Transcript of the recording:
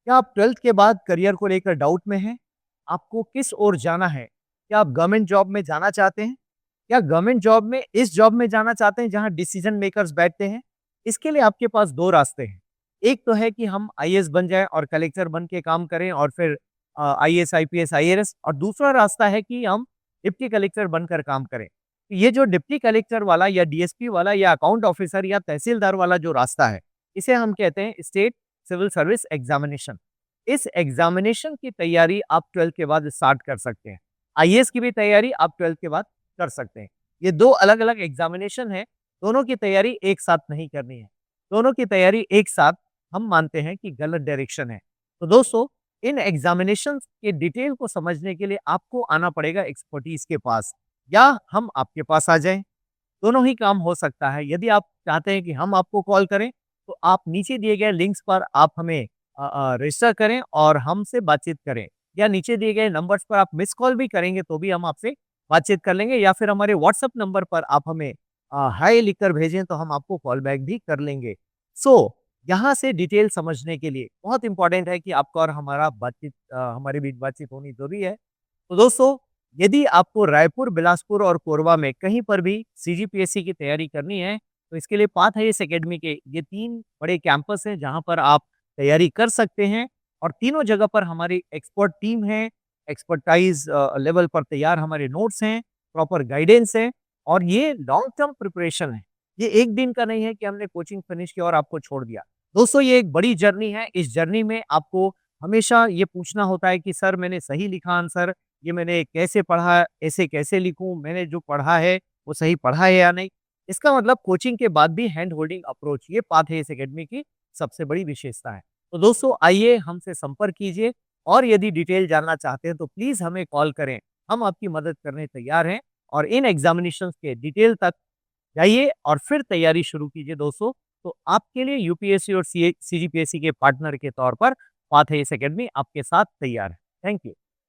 क्या आप 12th के बाद करियर को लेकर डाउट में हैं? आपको किस ओर जाना है? क्या आप गवर्नमेंट जॉब में जाना चाहते हैं? या गवर्नमेंट जॉब में इस जॉब में जाना चाहते हैं जहाँ डिसीजन मेकर्स बैठते हैं? इसके लिए आपके पास 2 रास्ते हैं। एक तो है कि हम आईएएस बन जाएँ और कलेक्टर बन के काम करें और फिर आईएएस, आईपीएस, आईआरएस, और दूसरा रास्ता है कि हम डिप्टी कलेक्टर बनकर काम करें। ये जो डिप्टी कलेक्टर वाला या डीएसपी वाला या अकाउंट ऑफिसर या तहसीलदार वाला जो रास्ता है, इसे हम कहते हैं स्टेट सिविल सर्विस एग्जामिनेशन। इस एग्जामिनेशन की तैयारी आप 12th के बाद स्टार्ट कर सकते हैं। आईएएस की भी तैयारी आप 12th के बाद कर सकते हैं। ये 2 अलग-अलग एग्जामिनेशन हैं, दोनों की तैयारी एक साथ नहीं करनी है। दोनों की तैयारी एक साथ हम मानते हैं कि गलत डायरेक्शन है। तो दोस्तों, इन एग्जामिनेशंस के डिटेल को समझने के लिए आपको आना पड़ेगा एक्सपर्टीज़ के पास, या हम आपके पास आ जाएँ। दोनों ही काम हो सकता है। यदि आप चाहते हैं कि हम आपको कॉल करें, तो आप नीचे दिए गए लिंक्स पर आप हमें रजिस्टर करें और हमसे बातचीत करें, या नीचे दिए गए नंबर्स पर आप मिस कॉल भी करेंगे तो भी हम आपसे बातचीत कर लेंगे, या फिर हमारे व्हाट्सएप नंबर पर आप हमें हाय लिखकर भेजें तो हम आपको कॉल बैक भी कर लेंगे। सो यहाँ से डिटेल समझने के लिए बहुत इम्पोर्टेंट है कि आपका और हमारा हमारे बीच बातचीत होनी ज़रूरी है। तो दोस्तों, यदि आपको रायपुर, बिलासपुर और कोरबा में कहीं पर भी सीजीपीएससी की तैयारी करनी है, तो इसके लिए पाथ आईएएस एकेडमी के ये 3 बड़े कैंपस हैं, जहाँ पर आप तैयारी कर सकते हैं, और तीनों जगह पर हमारी एक्सपर्ट टीम है, एक्सपर्टाइज़ लेवल पर तैयार हमारे नोट्स हैं, प्रॉपर गाइडेंस है, और ये लॉन्ग टर्म प्रिपरेशन है। ये एक दिन का नहीं है कि हमने कोचिंग फिनिश किया और आपको छोड़ दिया। दोस्तों, ये एक बड़ी जर्नी है। इस जर्नी में आपको हमेशा ये पूछना होता है कि सर, मैंने सही लिखा आंसर, ये मैंने कैसे पढ़ा, ऐसे कैसे लिखूँ, मैंने जो पढ़ा है वो सही पढ़ा है या नहीं? इसका मतलब कोचिंग के बाद भी हैंड होल्डिंग अप्रोच, ये पाथ है इस एकेडमी की सबसे बड़ी विशेषता है। तो दोस्तों, आइए हमसे संपर्क कीजिए, और यदि डिटेल जानना चाहते हैं तो प्लीज़ हमें कॉल करें। हम आपकी मदद करने तैयार हैं, और इन एग्ज़ामिनेशंस के डिटेल तक जाइए और फिर तैयारी शुरू कीजिए दोस्तों। तो आपके लिए यूपीएससी और सीजीपीएससी के पार्टनर के तौर पर पाथ है इस एकेडमी आपके साथ तैयार है। Thank you.